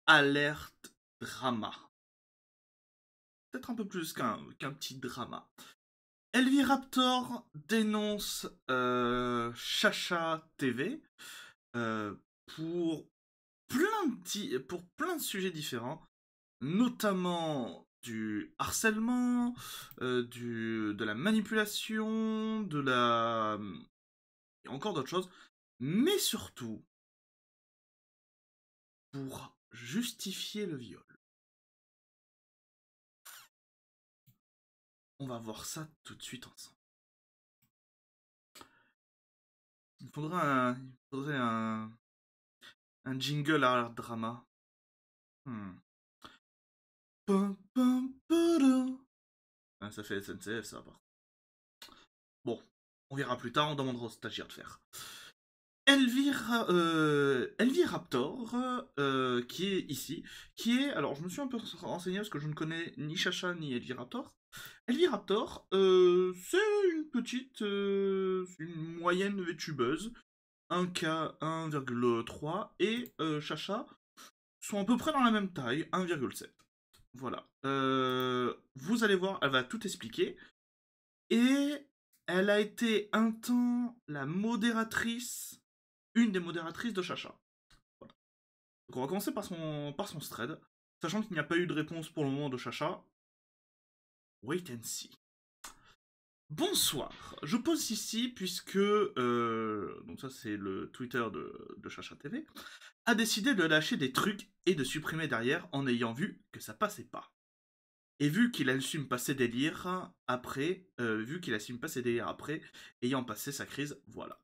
Alerte drama. Peut-être un peu plus qu'un petit drama. Elviraptor dénonce Chacha TV euh, pour pour plein de sujets différents, notamment du harcèlement, de la manipulation, et encore d'autres choses, mais surtout pour justifier le viol. On va voir ça tout de suite ensemble. Il faudrait un jingle à l'art drama. Hmm. Ah, ça fait SNCF, ça, part. Bon, on verra plus tard, on demandera au stagiaire de faire. Elviraptor, qui est ici, alors je me suis un peu renseigné parce que je ne connais ni Chacha ni Elviraptor. Elviraptor, c'est une moyenne VTubeuse, 1K 1,3, et Chacha sont à peu près dans la même taille, 1,7. Voilà. Vous allez voir, elle va tout expliquer. Et elle a été un temps une des modératrices de Chacha. Voilà. Donc on va commencer par son thread. Sachant qu'il n'y a pas eu de réponse pour le moment de Chacha. Wait and see. Bonsoir. Je pose ici puisque, donc ça c'est le Twitter de Chacha TV, a décidé de lâcher des trucs et de supprimer derrière en ayant vu que ça passait pas. Et vu qu'il assume pas ses délires après, ayant passé sa crise, voilà.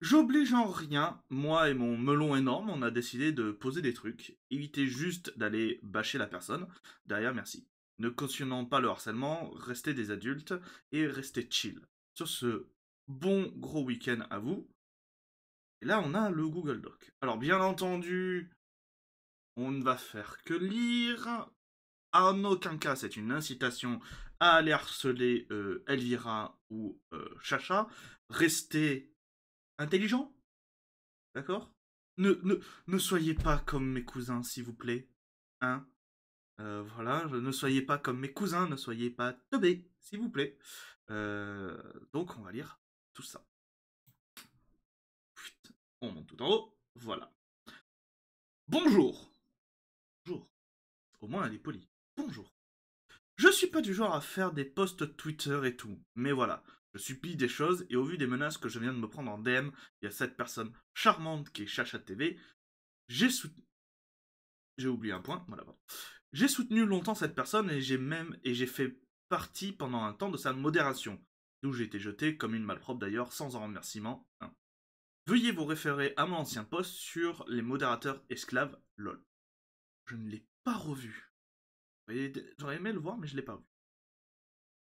J'oblige en rien, moi et mon melon énorme, on a décidé de poser des trucs, éviter juste d'aller bâcher la personne. Derrière, merci. Ne cautionnant pas le harcèlement, restez des adultes et restez chill. Sur ce bon gros week-end à vous. Et là, on a le Google Doc. Alors, bien entendu, on ne va faire que lire. En aucun cas, c'est une incitation à aller harceler Elvira ou Chacha. Restez intelligent, d'accord ne soyez pas comme mes cousins, s'il vous plaît. Hein Voilà, ne soyez pas comme mes cousins, ne soyez pas teubés, s'il vous plaît. Donc, on va lire tout ça. On monte tout en haut. Voilà. Bonjour. Bonjour. Au moins, elle est polie. Bonjour. Je suis pas du genre à faire des posts Twitter et tout, mais voilà, je supplie des choses et au vu des menaces que je viens de me prendre en DM il y a cette personne charmante qui est Chacha TV, j'ai soutenu... J'ai oublié un point, voilà. Pardon. J'ai soutenu longtemps cette personne et j'ai fait partie pendant un temps de sa modération, d'où j'ai été jeté comme une malpropre d'ailleurs sans en remerciement. Hein. Veuillez vous référer à mon ancien post sur les modérateurs esclaves LOL. Je ne l'ai pas revu. J'aurais aimé le voir mais je l'ai pas vu.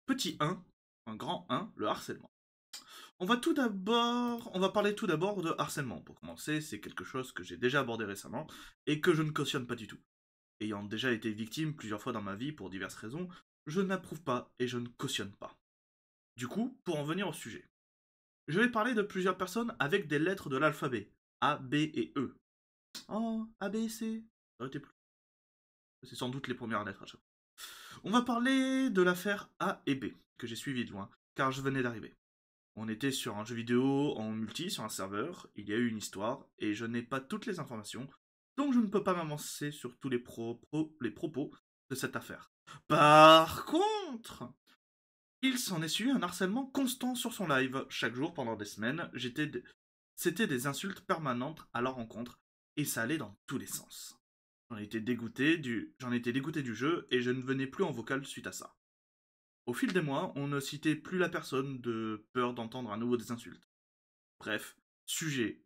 Petit 1, un grand 1, le harcèlement. On va parler tout d'abord de harcèlement. Pour commencer, c'est quelque chose que j'ai déjà abordé récemment et que je ne cautionne pas du tout. Ayant déjà été victime plusieurs fois dans ma vie pour diverses raisons, je n'approuve pas et je ne cautionne pas. Du coup, pour en venir au sujet, je vais parler de plusieurs personnes avec des lettres de l'alphabet, A, B et E. Oh, A, B, C. Ça aurait été plus. C'est sans doute les premières lettres à chaque fois. On va parler de l'affaire A et B, que j'ai suivi de loin, car je venais d'arriver. On était sur un jeu vidéo en multi sur un serveur, il y a eu une histoire, et je n'ai pas toutes les informations, donc je ne peux pas m'avancer sur tous les propos de cette affaire. Par contre, il s'en est suivi un harcèlement constant sur son live. Chaque jour pendant des semaines, c'était des insultes permanentes à leur rencontre, et ça allait dans tous les sens. J'en étais dégoûté du jeu, et je ne venais plus en vocal suite à ça. Au fil des mois, on ne citait plus la personne de peur d'entendre à nouveau des insultes. Bref, sujet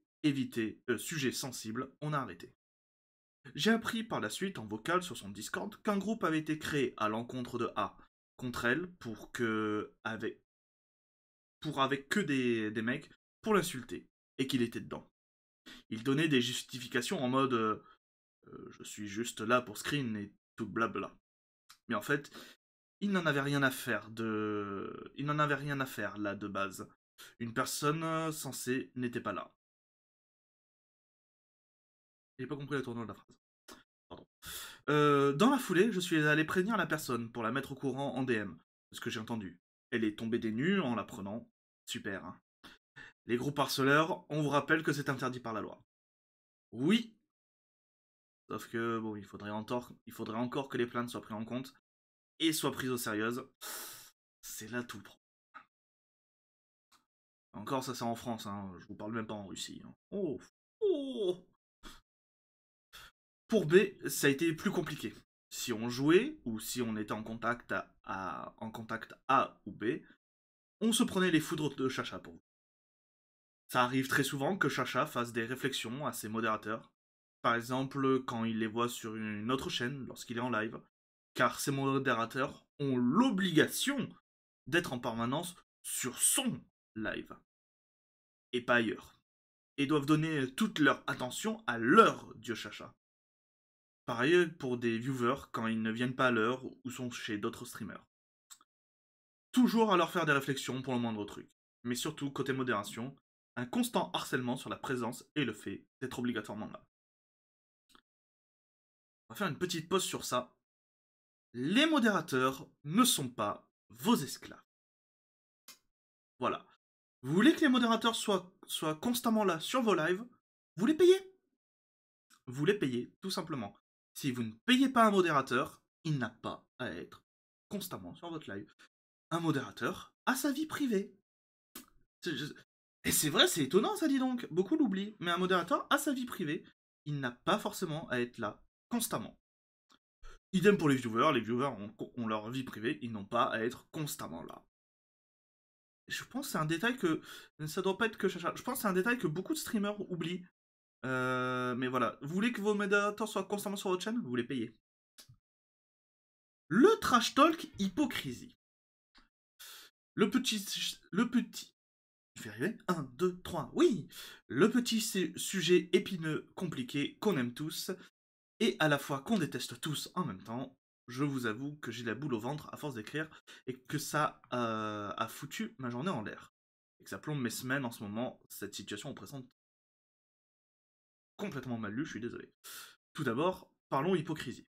sensible, on a arrêté. J'ai appris par la suite en vocal sur son Discord qu'un groupe avait été créé à l'encontre de A contre elle pour avec que des mecs pour l'insulter et qu'il était dedans. Il donnait des justifications en mode je suis juste là pour screen et tout blabla. Mais en fait, il n'en avait rien à faire là de base. Une personne censée n'était pas là. J'ai pas compris la tournure de la phrase. Dans la foulée, je suis allé prévenir la personne pour la mettre au courant en DM. Ce que j'ai entendu. Elle est tombée des nues en l'apprenant. Super, hein. Les groupes harceleurs, on vous rappelle que c'est interdit par la loi. Oui, sauf que, bon, il faudrait encore que les plaintes soient prises en compte et soient prises au sérieux. C'est là tout le problème. Encore, ça c'est en France, hein. Je vous parle même pas en Russie, hein. Oh, oh. Pour B, ça a été plus compliqué. Si on jouait, ou si on était en contact en contact A ou B, on se prenait les foudres de Chacha pour vous. Ça arrive très souvent que Chacha fasse des réflexions à ses modérateurs. Par exemple, quand il les voit sur une autre chaîne, lorsqu'il est en live. Car ces modérateurs ont l'obligation d'être en permanence sur son live. Et pas ailleurs. Et doivent donner toute leur attention à leur dieu Chacha. Pareil pour des viewers quand ils ne viennent pas à l'heure ou sont chez d'autres streamers. Toujours à leur faire des réflexions pour le moindre truc. Mais surtout, côté modération, un constant harcèlement sur la présence et le fait d'être obligatoirement là. On va faire une petite pause sur ça. Les modérateurs ne sont pas vos esclaves. Voilà. Vous voulez que les modérateurs soient constamment là sur vos lives, vous les payez. Vous les payez, tout simplement. Si vous ne payez pas un modérateur, il n'a pas à être constamment sur votre live. Un modérateur a sa vie privée. Et c'est vrai, c'est étonnant ça, dit donc. Beaucoup l'oublient. Mais un modérateur a sa vie privée. Il n'a pas forcément à être là constamment. Idem pour les viewers. Les viewers ont leur vie privée. Ils n'ont pas à être constamment là. Je pense que c'est un détail que... Ça doit pas être que Chacha. Je pense que c'est un détail que beaucoup de streamers oublient. Mais voilà. Vous voulez que vos modérateurs soient constamment sur votre chaîne? Vous les payez. Le trash talk hypocrisie. Le petit... Je vais arriver. 1, 2, 3. Oui. Le petit sujet épineux, compliqué, qu'on aime tous, et à la fois qu'on déteste tous en même temps. Je vous avoue que j'ai la boule au ventre à force d'écrire, et que ça a foutu ma journée en l'air. Et que ça plombe mes semaines en ce moment. Cette situation présente complètement mal lu, je suis désolé. Tout d'abord, parlons hypocrisie.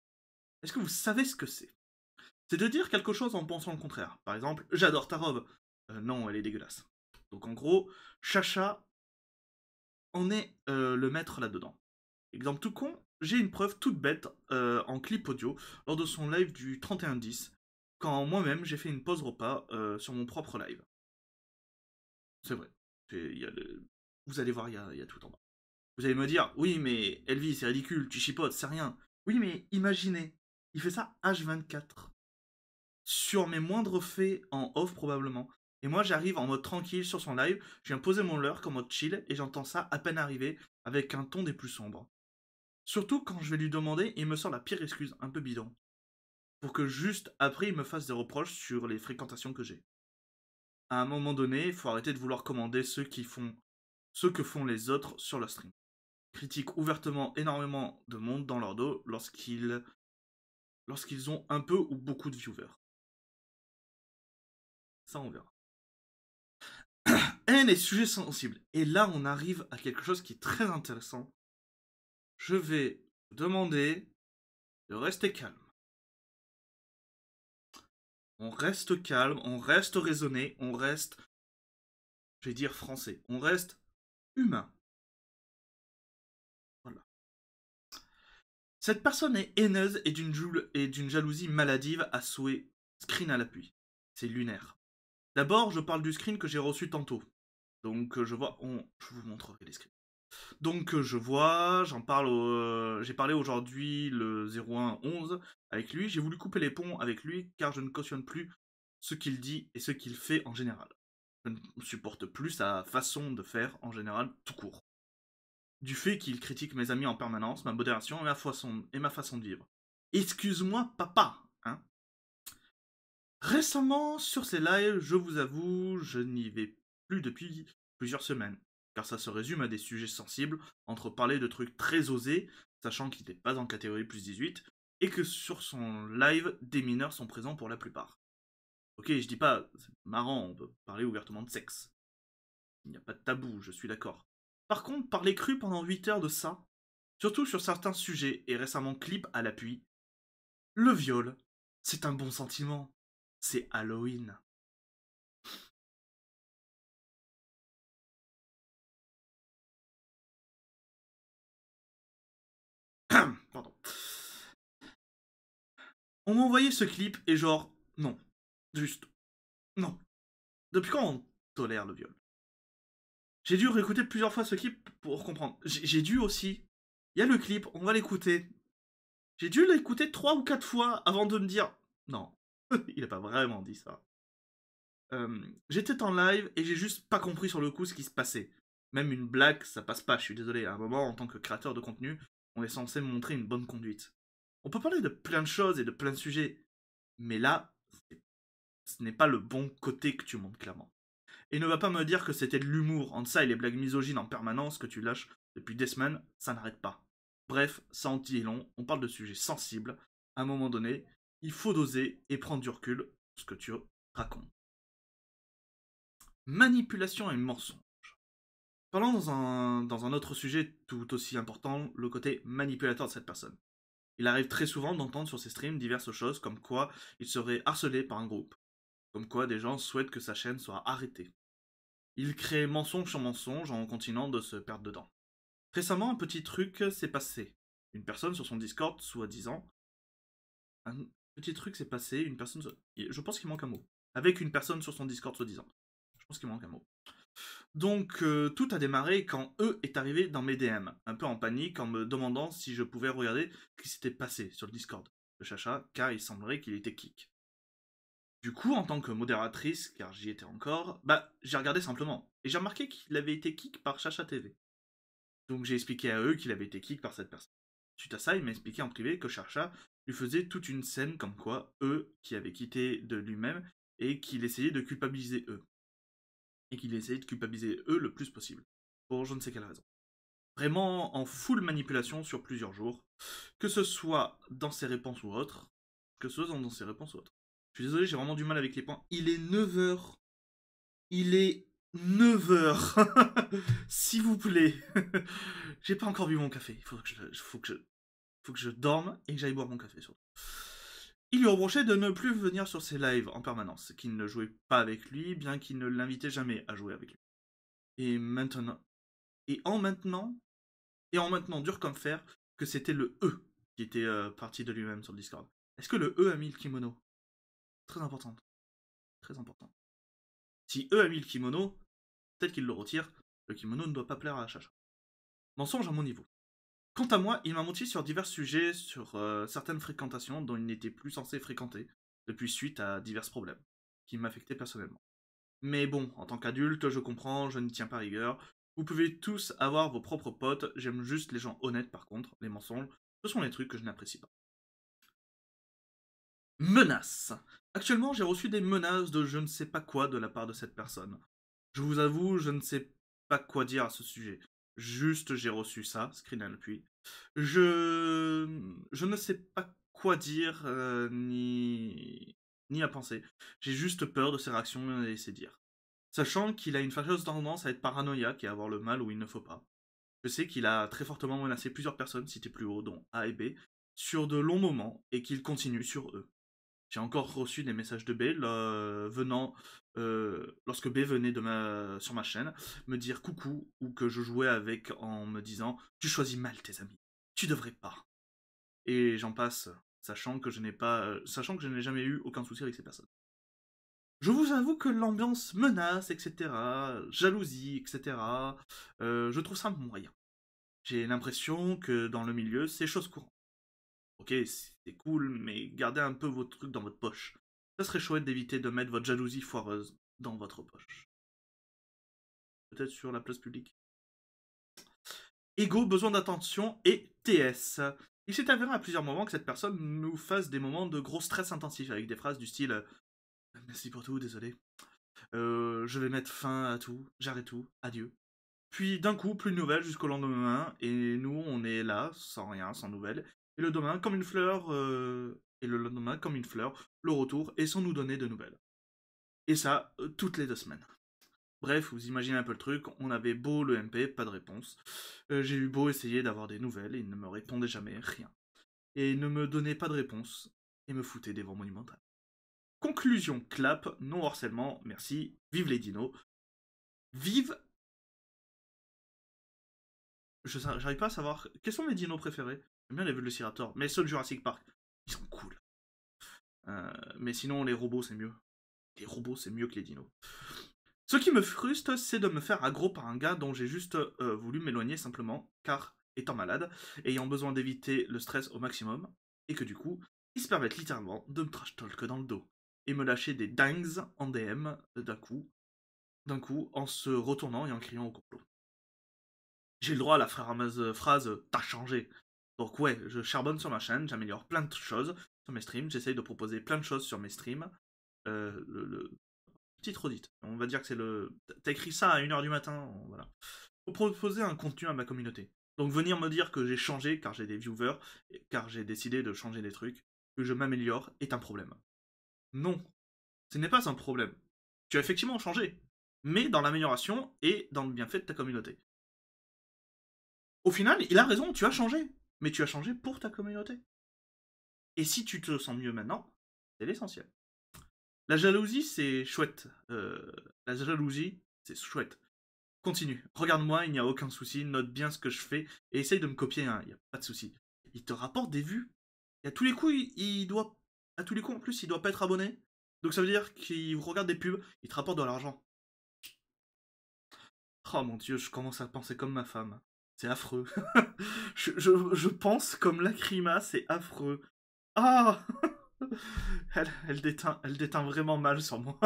Est-ce que vous savez ce que c'est? C'est de dire quelque chose en pensant le contraire. Par exemple, j'adore ta robe. Non, elle est dégueulasse. Donc en gros, Chacha en est le maître là-dedans. Exemple tout con, j'ai une preuve toute bête en clip audio lors de son live du 31-10, quand moi-même j'ai fait une pause repas sur mon propre live. C'est vrai. Vous allez voir, il y a tout en bas. Vous allez me dire, oui mais Elvis, c'est ridicule, tu chipotes, c'est rien. Oui mais imaginez, il fait ça H24. Sur mes moindres faits en off probablement. Et moi j'arrive en mode tranquille sur son live, je viens poser mon leurre en mode chill et j'entends ça à peine arriver avec un ton des plus sombres. Surtout quand je vais lui demander, il me sort la pire excuse, un peu bidon. Pour que juste après il me fasse des reproches sur les fréquentations que j'ai. À un moment donné, il faut arrêter de vouloir commander ce que font les autres sur leur stream. Critique ouvertement énormément de monde dans leur dos lorsqu'ils ont un peu ou beaucoup de viewers. Ça on verra. Haine et sujets sensibles. Et là on arrive à quelque chose qui est très intéressant. Je vais vous demander de rester calme. On reste calme, on reste raisonné, on reste, je vais dire français, on reste humain. Voilà. Cette personne est haineuse et d'une jalousie maladive à souhait. Screen à l'appui. C'est lunaire. D'abord, je parle du screen que j'ai reçu tantôt. Donc je vois, je vous montrerai les screens. Donc je vois, j'ai parlé aujourd'hui le 01-11 avec lui, j'ai voulu couper les ponts avec lui car je ne cautionne plus ce qu'il dit et ce qu'il fait en général. Je ne supporte plus sa façon de faire en général tout court. Du fait qu'il critique mes amis en permanence, ma modération et ma façon de vivre. Excuse-moi papa, hein. Récemment, sur ces lives, je vous avoue, je n'y vais plus depuis plusieurs semaines, car ça se résume à des sujets sensibles, entre parler de trucs très osés, sachant qu'il n'est pas en catégorie plus 18, et que sur son live, des mineurs sont présents pour la plupart. Ok, je dis pas, c'est marrant, on peut parler ouvertement de sexe. Il n'y a pas de tabou, je suis d'accord. Par contre, parler cru pendant 8 heures de ça, surtout sur certains sujets, et récemment clip à l'appui, Le viol, c'est un bon sentiment. C'est Halloween. Pardon. On m'a envoyé ce clip et genre, non. Juste, non. Depuis quand on tolère le viol? J'ai dû réécouter plusieurs fois ce clip pour comprendre. J'ai dû aussi. Il y a le clip, on va l'écouter. J'ai dû l'écouter 3 ou 4 fois avant de me dire non, il a pas vraiment dit ça. J'étais en live et j'ai juste pas compris sur le coup ce qui se passait. Même une blague, ça passe pas, je suis désolé. À un moment, en tant que créateur de contenu, on est censé montrer une bonne conduite. On peut parler de plein de choses et de plein de sujets, mais là, ce n'est pas le bon côté que tu montres clairement. Et ne va pas me dire que c'était de l'humour entre ça et les blagues misogynes en permanence que tu lâches depuis des semaines, ça n'arrête pas. Bref, ça en dit long, on parle de sujets sensibles. À un moment donné, il faut doser et prendre du recul sur ce que tu racontes. Manipulation et mensonge. Parlons dans un autre sujet tout aussi important, le côté manipulateur de cette personne. Il arrive très souvent d'entendre sur ses streams diverses choses comme quoi il serait harcelé par un groupe, comme quoi des gens souhaitent que sa chaîne soit arrêtée. Il crée mensonge sur mensonge en continuant de se perdre dedans. Récemment, un petit truc s'est passé. Une personne sur son Discord, soi-disant. Un petit truc s'est passé, une personne. Je pense qu'il manque un mot. Avec une personne sur son Discord, soi-disant. Je pense qu'il manque un mot. Donc, tout a démarré quand E est arrivé dans mes DM, un peu en panique, en me demandant si je pouvais regarder ce qui s'était passé sur le Discord de Chacha, car il semblerait qu'il était kick. Du coup, en tant que modératrice, car j'y étais encore, j'ai regardé simplement. Et j'ai remarqué qu'il avait été kick par Chacha TV. Donc j'ai expliqué à eux qu'il avait été kick par cette personne. Suite à ça, il m'a expliqué en privé que Chacha lui faisait toute une scène comme quoi eux qui avaient quitté de lui-même et qu'il essayait de culpabiliser eux. Et qu'il essayait de culpabiliser eux le plus possible. Pour je ne sais quelle raison. Vraiment en full manipulation sur plusieurs jours. Que ce soit dans ses réponses ou autres. Que ce soit dans ses réponses ou autres. Je suis désolé, j'ai vraiment du mal avec les points. Il est 9 h. Il est 9 h. S'il vous plaît. J'ai pas encore bu mon café. Il faut que je dorme et que j'aille boire mon café surtout. Il lui reprochait de ne plus venir sur ses lives en permanence, qu'il ne jouait pas avec lui, bien qu'il ne l'invitait jamais à jouer avec lui. Et maintenant, et en maintenant dur comme fer, que c'était le E qui était parti de lui-même sur le Discord. Est-ce que le E a mis le kimono? Très important. Très important. Si E a mis le kimono, peut-être qu'il le retire. Le kimono ne doit pas plaire à la chacha. Mensonge à mon niveau. Quant à moi, il m'a menti sur divers sujets, sur certaines fréquentations dont il n'était plus censé fréquenter, depuis suite à divers problèmes, qui m'affectaient personnellement. Mais bon, en tant qu'adulte, je comprends, je ne tiens pas rigueur. Vous pouvez tous avoir vos propres potes, j'aime juste les gens honnêtes par contre, les mensonges, ce sont les trucs que je n'apprécie pas. Menaces. Actuellement, j'ai reçu des menaces de je ne sais pas quoi de la part de cette personne. Je vous avoue, je ne sais pas quoi dire à ce sujet. Juste, j'ai reçu ça, screen and puis. Je ne sais pas quoi dire, ni à penser. J'ai juste peur de ses réactions et ses dires. Sachant qu'il a une fâcheuse tendance à être paranoïaque et à avoir le mal où il ne faut pas. Je sais qu'il a très fortement menacé plusieurs personnes citées plus haut, dont A et B, sur de longs moments, et qu'il continue sur eux. J'ai encore reçu des messages de B lorsque B venait sur ma chaîne me dire coucou ou que je jouais avec en me disant tu choisis mal tes amis, tu devrais pas. Et j'en passe, sachant que je n'ai jamais eu aucun souci avec ces personnes. Je vous avoue que l'ambiance menace, etc., jalousie, etc., je trouve ça moyen. J'ai l'impression que dans le milieu, c'est chose courante. Ok, c'est cool, mais gardez un peu vos trucs dans votre poche. Ça serait chouette d'éviter de mettre votre jalousie foireuse dans votre poche. Peut-être sur la place publique. Ego, besoin d'attention et TS. Il s'est avéré à plusieurs moments que cette personne nous fasse des moments de gros stress intensif avec des phrases du style merci pour tout, désolé. Je vais mettre fin à tout, j'arrête tout, adieu. Puis d'un coup, plus de nouvelles jusqu'au lendemain, et nous, on est là, sans rien, sans nouvelles. Et le lendemain, comme une fleur, le retour, et sans nous donner de nouvelles. Et ça, toutes les 2 semaines. Bref, vous imaginez un peu le truc, on avait beau le MP, pas de réponse. J'ai eu beau essayer d'avoir des nouvelles, il ne me répondait jamais, rien. Et il ne me donnait pas de réponse. et me foutait des vents monumentales. Conclusion, clap, non harcèlement, merci, vive les dinos. Vive... J'arrive pas à savoir... Quels sont mes dinos préférés? J'aime bien les Velociraptors, mais ceux de Jurassic Park, ils sont cool. Mais sinon, les robots, c'est mieux. Les robots, c'est mieux que les dinos. Ce qui me frustre, c'est de me faire aggro par un gars dont j'ai juste voulu m'éloigner simplement, car étant malade, ayant besoin d'éviter le stress au maximum, et que du coup, il se permet littéralement de me trash talk dans le dos, et me lâcher des dingues en DM d'un coup, en se retournant et en criant au complot. J'ai le droit à la fameuse phrase « t'as changé ». Donc ouais, je charbonne sur ma chaîne, j'améliore plein de choses sur mes streams, j'essaye de proposer plein de choses sur mes streams. Petite redite, on va dire que c'est le... T'as écrit ça à 1h du matin, voilà. Pour proposer un contenu à ma communauté. Donc venir me dire que j'ai changé, car j'ai des viewers, car j'ai décidé de changer des trucs, que je m'améliore, est un problème. Non, ce n'est pas un problème. Tu as effectivement changé, mais dans l'amélioration et dans le bienfait de ta communauté. Au final, il a raison, tu as changé, mais tu as changé pour ta communauté. Et si tu te sens mieux maintenant, c'est l'essentiel. La jalousie, c'est chouette. La jalousie, c'est chouette. Continue. Regarde-moi, il n'y a aucun souci. Note bien ce que je fais et essaye de me copier. Hein, il n'y a pas de souci. Il te rapporte des vues. Et à tous les coups, il doit... À tous les coups, en plus, il doit pas être abonné. Donc ça veut dire qu'il regarde des pubs, il te rapporte de l'argent. Oh mon dieu, je commence à penser comme ma femme. C'est affreux. je pense comme Lacrima, c'est affreux. Ah elle déteint vraiment mal sur moi.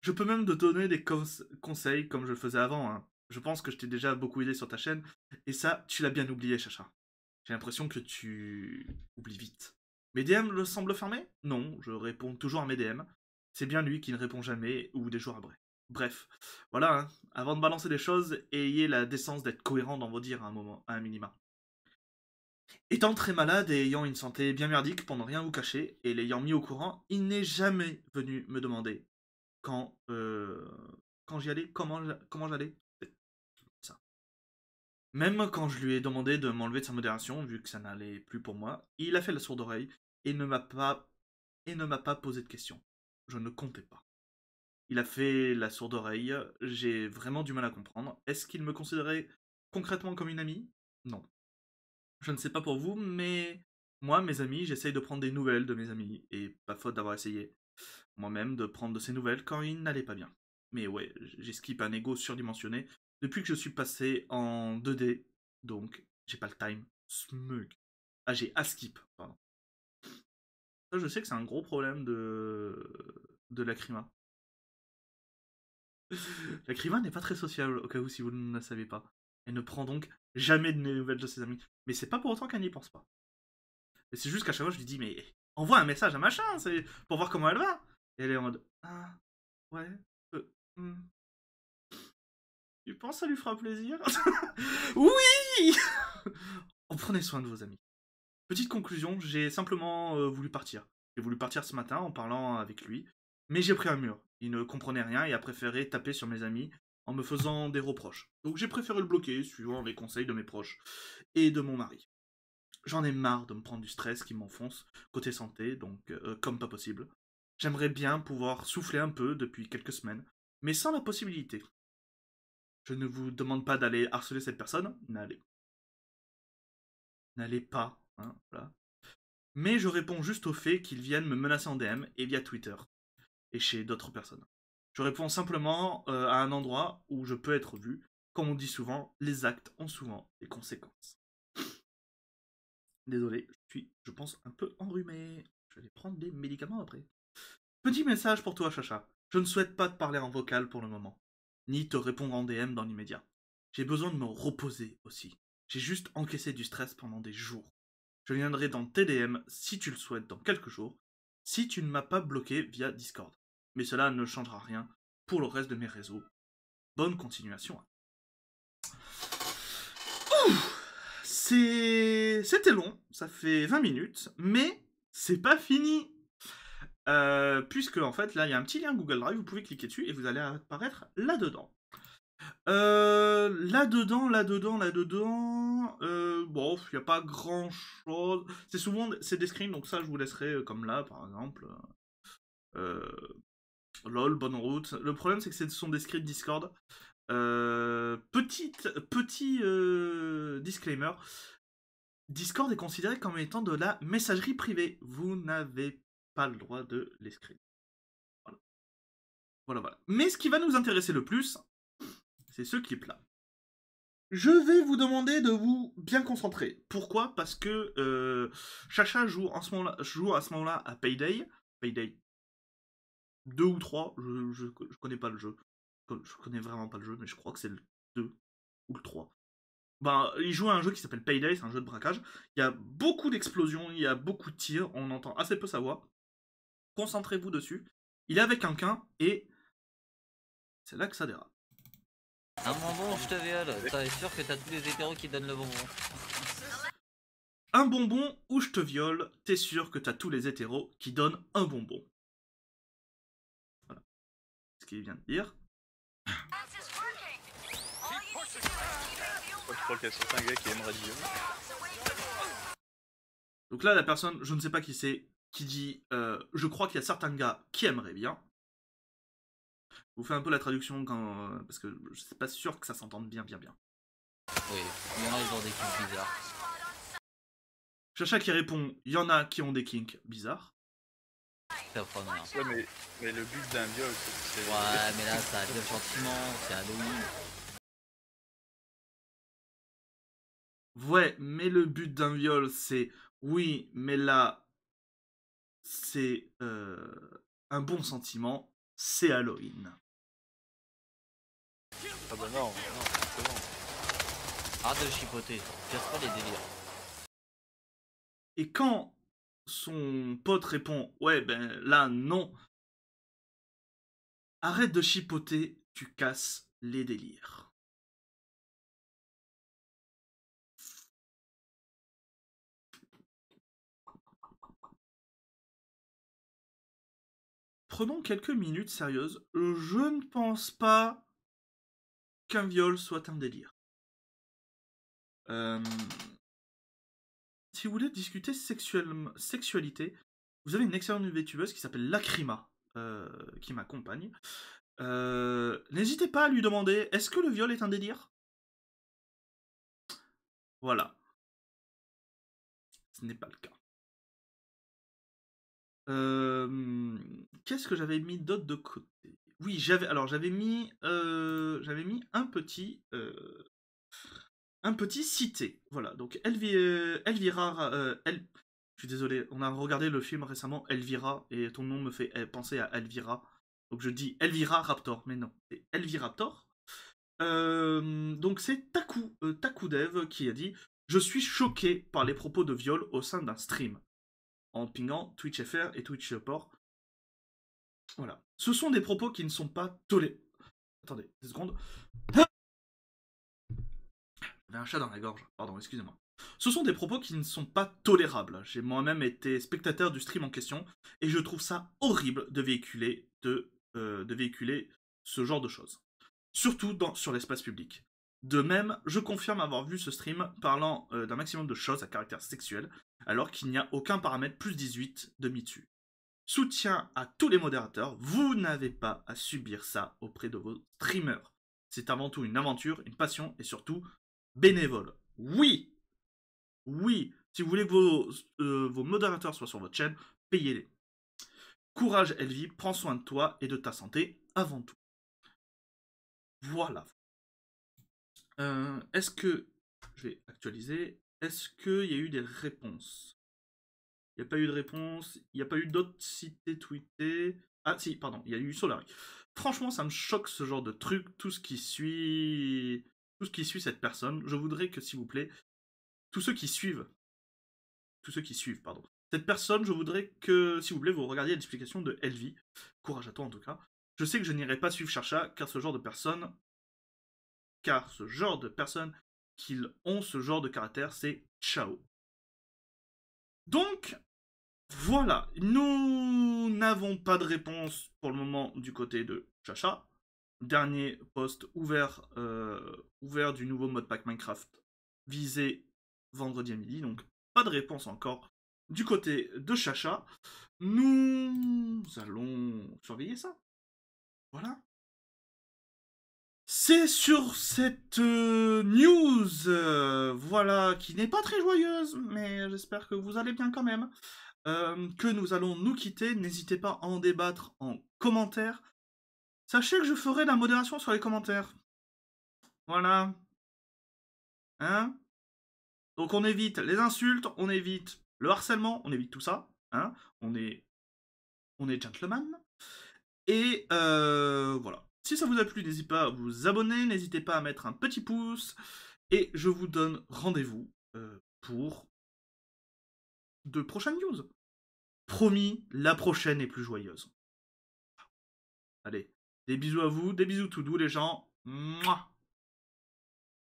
Je peux même te donner des conseils comme je le faisais avant. Hein. Je pense que je t'ai déjà beaucoup aidé sur ta chaîne. Et ça, tu l'as bien oublié, Chacha. J'ai l'impression que tu oublies vite. Mes DM le semblent fermés? Non, je réponds toujours à mes DM. C'est bien lui qui ne répond jamais ou des jours après. Bref, voilà, hein. Avant de balancer des choses, ayez la décence d'être cohérent dans vos dires à un minima. Étant très malade et ayant une santé bien merdique pour ne rien vous cacher, et l'ayant mis au courant, il n'est jamais venu me demander quand, quand j'y allais, comment j'allais. Ça. Même quand je lui ai demandé de m'enlever de sa modération, vu que ça n'allait plus pour moi, il a fait la sourde oreille et ne m'a pas posé de questions. Je ne comptais pas. Il a fait la sourde oreille, j'ai vraiment du mal à comprendre. Est-ce qu'il me considérait concrètement comme une amie? Non. Je ne sais pas pour vous, mais moi, mes amis, j'essaye de prendre des nouvelles de mes amis, et pas faute d'avoir essayé moi-même de prendre de ces nouvelles quand ils n'allaient pas bien. Mais ouais, j'ai skip un ego surdimensionné depuis que je suis passé en 2D, donc j'ai pas le time. Smug. Ah, j'ai skip, pardon. Ça, je sais que c'est un gros problème de Lacrima. Lacrima n'est pas très sociable, au cas où si vous ne le savez pas. Elle ne prend donc jamais de nouvelles de ses amis. Mais c'est pas pour autant qu'elle n'y pense pas. Mais c'est juste qu'à chaque fois, je lui dis, mais envoie un message à machin, c'est pour voir comment elle va. Et elle est en mode, ah, ouais, hmm. Tu penses que ça lui fera plaisir? Oui. En prenez soin de vos amis. Petite conclusion, j'ai simplement voulu partir. J'ai voulu partir ce matin en parlant avec lui, mais j'ai pris un mur. Il ne comprenait rien et a préféré taper sur mes amis en me faisant des reproches. Donc j'ai préféré le bloquer, suivant les conseils de mes proches et de mon mari. J'en ai marre de me prendre du stress qui m'enfonce côté santé, donc comme pas possible. J'aimerais bien pouvoir souffler un peu depuis quelques semaines, mais sans la possibilité. Je ne vous demande pas d'aller harceler cette personne, n'allez pas, hein, voilà. Mais je réponds juste au fait qu'ils viennent me menacer en DM et via Twitter, et chez d'autres personnes. Je réponds simplement à un endroit où je peux être vu. Comme on dit souvent, les actes ont souvent des conséquences. Désolé, je pense, un peu enrhumé. Je vais aller prendre des médicaments après. Petit message pour toi, Chacha. Je ne souhaite pas te parler en vocal pour le moment, ni te répondre en DM dans l'immédiat. J'ai besoin de me reposer aussi. J'ai juste encaissé du stress pendant des jours. Je viendrai dans tes DM si tu le souhaites dans quelques jours, si tu ne m'as pas bloqué via Discord. Mais cela ne changera rien pour le reste de mes réseaux. Bonne continuation. C'était long, ça fait 20 minutes, mais c'est pas fini. Puisque en fait là il y a un petit lien Google Drive, vous pouvez cliquer dessus et vous allez apparaître là-dedans. Là-dedans, bon, il n'y a pas grand chose. C'est souvent des screens, donc ça je vous laisserai comme là par exemple. LOL, bonne route. Le problème c'est que ce sont des scripts Discord. Petit disclaimer. Discord est considéré comme étant de la messagerie privée. Vous n'avez pas le droit de les screen. Voilà. Mais ce qui va nous intéresser le plus, c'est ce clip-là. Je vais vous demander de vous bien concentrer. Pourquoi? Parce que Chacha joue à ce moment-là à Payday. Payday 2 ou 3, je connais pas le jeu. Je connais vraiment pas le jeu, mais je crois que c'est le 2 ou le 3. Ben, il joue à un jeu qui s'appelle Payday, c'est un jeu de braquage. Il y a beaucoup d'explosions, il y a beaucoup de tirs, on entend assez peu sa voix. Concentrez-vous dessus. Il est avec quelqu'un et c'est là que ça dérape. Un bonbon, je te viole. T'es sûr que t'as tous les hétéros qui donnent le bonbon? Un bonbon ou je te viole, t'es sûr que t'as tous les hétéros qui donnent un bonbon. Voilà. Ce qu'il vient de dire. Je crois qu'il y a certains gars qui aimeraient dire. Donc là, la personne, je ne sais pas qui c'est, qui dit je crois qu'il y a certains gars qui aimeraient bien. Je vous fais un peu la traduction quand, parce que je suis pas sûr que ça s'entende bien. Oui, il y en a ils ont des kinks bizarres. Chacha qui répond il y en a qui ont des kinks bizarres. Ouais, mais le but d'un viol, c'est. Ouais, mais là, ça viol gentiment, c'est Halloween. Ouais, mais le but d'un viol, c'est oui, mais là, c'est un bon sentiment, c'est Halloween. Ah bah non, justement. Arrête de chipoter, casse pas les délires. Et quand son pote répond ouais, ben là, non, arrête de chipoter, tu casses les délires. Prenons quelques minutes sérieuses. Je ne pense pas qu'un viol soit un délire. Si vous voulez discuter sexualité, vous avez une excellente VTubeuse qui s'appelle Lacrima, qui m'accompagne. N'hésitez pas à lui demander, est-ce que le viol est un délire? Voilà. Ce n'est pas le cas. Qu'est-ce que j'avais mis d'autre de côté? Oui, j'avais mis un petit cité. Voilà, donc Elvira, je suis désolé, on a regardé le film récemment, Elvira, et ton nom me fait penser à Elvira. Donc je dis Elvira Raptor, mais non, c'est Elviraptor. Donc c'est Takudev qui a dit « Je suis choqué par les propos de viol au sein d'un stream » en pingant TwitchFR et Twitch Support. Voilà. Ce sont des propos qui ne sont pas tolérés. Attendez, 2 secondes. J'avais un chat dans la gorge, pardon, excusez-moi. Ce sont des propos qui ne sont pas tolérables. J'ai moi-même été spectateur du stream en question, et je trouve ça horrible de véhiculer ce genre de choses. Surtout sur l'espace public. De même, je confirme avoir vu ce stream parlant d'un maximum de choses à caractère sexuel, alors qu'il n'y a aucun paramètre plus 18 de dessus. Soutien à tous les modérateurs, vous n'avez pas à subir ça auprès de vos streamers. C'est avant tout une aventure, une passion et surtout bénévole. Oui, si vous voulez que vos modérateurs soient sur votre chaîne, payez-les. Courage Elvie, prends soin de toi et de ta santé avant tout. Voilà. Est-ce que... Je vais actualiser. Est-ce qu'il y a eu des réponses? Il n'y a pas eu de réponse. Il n'y a pas eu d'autres cités tweetées. Ah si, pardon, il y a eu Solari. Franchement, ça me choque ce genre de truc. Tout ce qui suit cette personne. Je voudrais que, s'il vous plaît, tous ceux qui suivent, pardon, cette personne, je voudrais que, s'il vous plaît, vous regardiez l'explication de Elvie. Courage à toi en tout cas. Je sais que je n'irai pas suivre Chacha, car ce genre de personnes qui ont ce genre de caractère, c'est ciao. Donc, voilà, nous n'avons pas de réponse pour le moment du côté de Chacha. Dernier post ouvert du nouveau modpack Minecraft visé vendredi à midi, donc pas de réponse encore du côté de Chacha. Nous allons surveiller ça. Voilà. C'est sur cette news, voilà, qui n'est pas très joyeuse, mais j'espère que vous allez bien quand même, que nous allons nous quitter. N'hésitez pas à en débattre en commentaire. Sachez que je ferai la modération sur les commentaires. Voilà. Hein? Donc on évite les insultes, on évite le harcèlement, on évite tout ça. Hein? On est gentleman. Et voilà. Si ça vous a plu, n'hésitez pas à vous abonner, n'hésitez pas à mettre un petit pouce. Et je vous donne rendez-vous pour de prochaines news. Promis, la prochaine est plus joyeuse. Allez, des bisous à vous, des bisous tout doux les gens. Mouah.